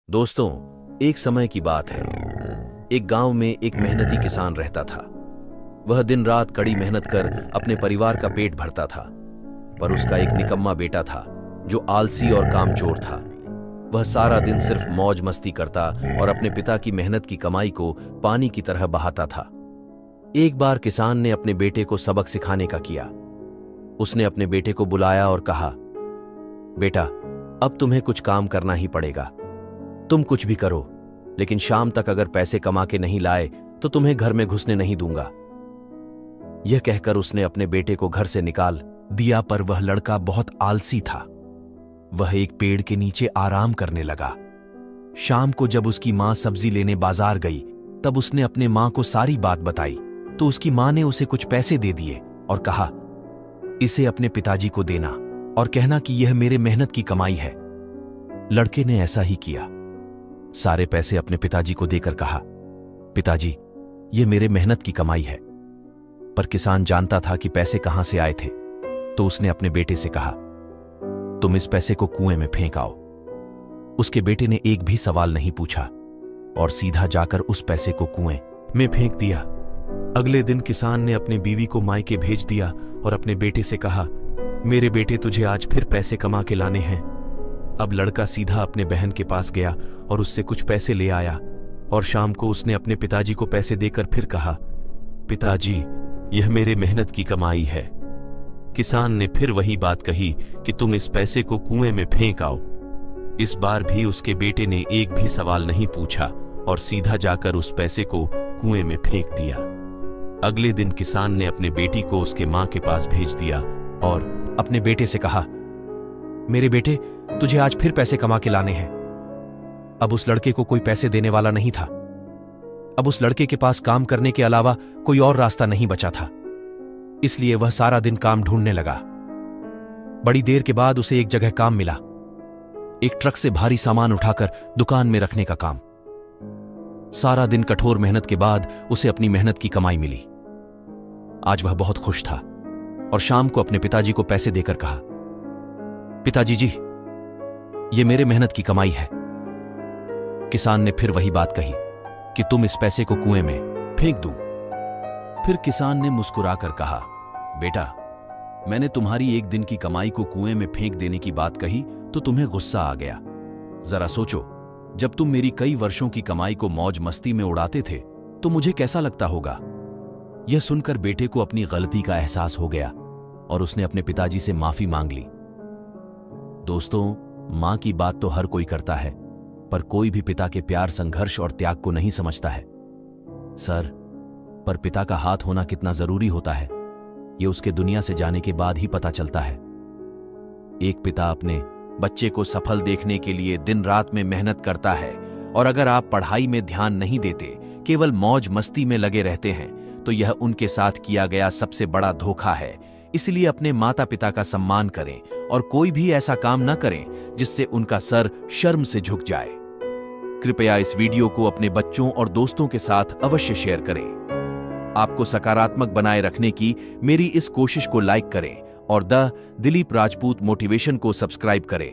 दोस्तों, एक समय की बात है। एक गांव में एक मेहनती किसान रहता था। वह दिन रात कड़ी मेहनत कर अपने परिवार का पेट भरता था, पर उसका एक निकम्मा बेटा था जो आलसी और कामचोर था। वह सारा दिन सिर्फ मौज मस्ती करता और अपने पिता की मेहनत की कमाई को पानी की तरह बहाता था। एक बार किसान ने अपने बेटे को सबक सिखाने का किया। उसने अपने बेटे को बुलाया और कहा, बेटा, अब तुम्हें कुछ काम करना ही पड़ेगा। तुम कुछ भी करो, लेकिन शाम तक अगर पैसे कमा के नहीं लाए तो तुम्हें घर में घुसने नहीं दूंगा। यह कहकर उसने अपने बेटे को घर से निकाल दिया, पर वह लड़का बहुत आलसी था। वह एक पेड़ के नीचे आराम करने लगा। शाम को जब उसकी मां सब्जी लेने बाजार गई, तब उसने अपने मां को सारी बात बताई, तो उसकी मां ने उसे कुछ पैसे दे दिए और कहा, इसे अपने पिताजी को देना और कहना कि यह मेरे मेहनत की कमाई है। लड़के ने ऐसा ही किया। सारे पैसे अपने पिताजी को देकर कहा, पिताजी, यह मेरे मेहनत की कमाई है। पर किसान जानता था कि पैसे कहां से आए थे, तो उसने अपने बेटे से कहा, तुम इस पैसे को कुएं में फेंक आओ। उसके बेटे ने एक भी सवाल नहीं पूछा और सीधा जाकर उस पैसे को कुएं में फेंक दिया। अगले दिन किसान ने अपनी बीवी को मायके भेज दिया और अपने बेटे से कहा, मेरे बेटे, तुझे आज फिर पैसे कमा के लाने हैं। अब लड़का सीधा अपने बहन के पास गया और उससे कुछ पैसे ले आया, और शाम को उसने अपने पिताजी को पैसे देकर फिर कहा, पिताजी, यह मेरे मेहनत की कमाई है। किसान ने फिर वही बात कही कि तुम इस पैसे को कुएं में फेंक आओ। इस बार भी उसके बेटे ने एक भी सवाल नहीं पूछा और सीधा जाकर उस पैसे को कुएं में फेंक दिया। अगले दिन किसान ने अपने बेटी को उसके मां के पास भेज दिया और अपने बेटे से कहा, मेरे बेटे, तुझे आज फिर पैसे कमा के लाने हैं। अब उस लड़के को कोई पैसे देने वाला नहीं था। अब उस लड़के के पास काम करने के अलावा कोई और रास्ता नहीं बचा था, इसलिए वह सारा दिन काम ढूंढने लगा। बड़ी देर के बाद उसे एक जगह काम मिला, एक ट्रक से भारी सामान उठाकर दुकान में रखने का काम। सारा दिन कठोर मेहनत के बाद उसे अपनी मेहनत की कमाई मिली। आज वह बहुत खुश था और शाम को अपने पिताजी को पैसे देकर कहा, पिताजी जी, यह मेरे मेहनत की कमाई है। किसान ने फिर वही बात कही कि तुम इस पैसे को कुएं में फेंक दूं। फिर किसान ने मुस्कुराकर कहा, बेटा, मैंने तुम्हारी एक दिन की कमाई को कुएं में फेंक देने की बात कही तो तुम्हें गुस्सा आ गया। जरा सोचो, जब तुम मेरी कई वर्षों की कमाई को मौज मस्ती में उड़ाते थे तो मुझे कैसा लगता होगा। यह सुनकर बेटे को अपनी गलती का एहसास हो गया और उसने अपने पिताजी से माफी मांग ली। दोस्तों, मां की बात तो हर कोई करता है, पर कोई भी पिता के प्यार, संघर्ष और त्याग को नहीं समझता है। पर पिता का हाथ होना कितना जरूरी होता है, यह उसके दुनिया से जाने के बाद ही पता चलता है। एक पिता अपने बच्चे को सफल देखने के लिए दिन रात में मेहनत करता है, और अगर आप पढ़ाई में ध्यान नहीं देते, केवल मौज मस्ती में लगे रहते हैं, तो यह उनके साथ किया गया सबसे बड़ा धोखा है। इसलिए अपने माता पिता का सम्मान करें और कोई भी ऐसा काम न करें जिससे उनका सर शर्म से झुक जाए। कृपया इस वीडियो को अपने बच्चों और दोस्तों के साथ अवश्य शेयर करें। आपको सकारात्मक बनाए रखने की मेरी इस कोशिश को लाइक करें और द दिलीप राजपूत मोटिवेशन को सब्सक्राइब करें।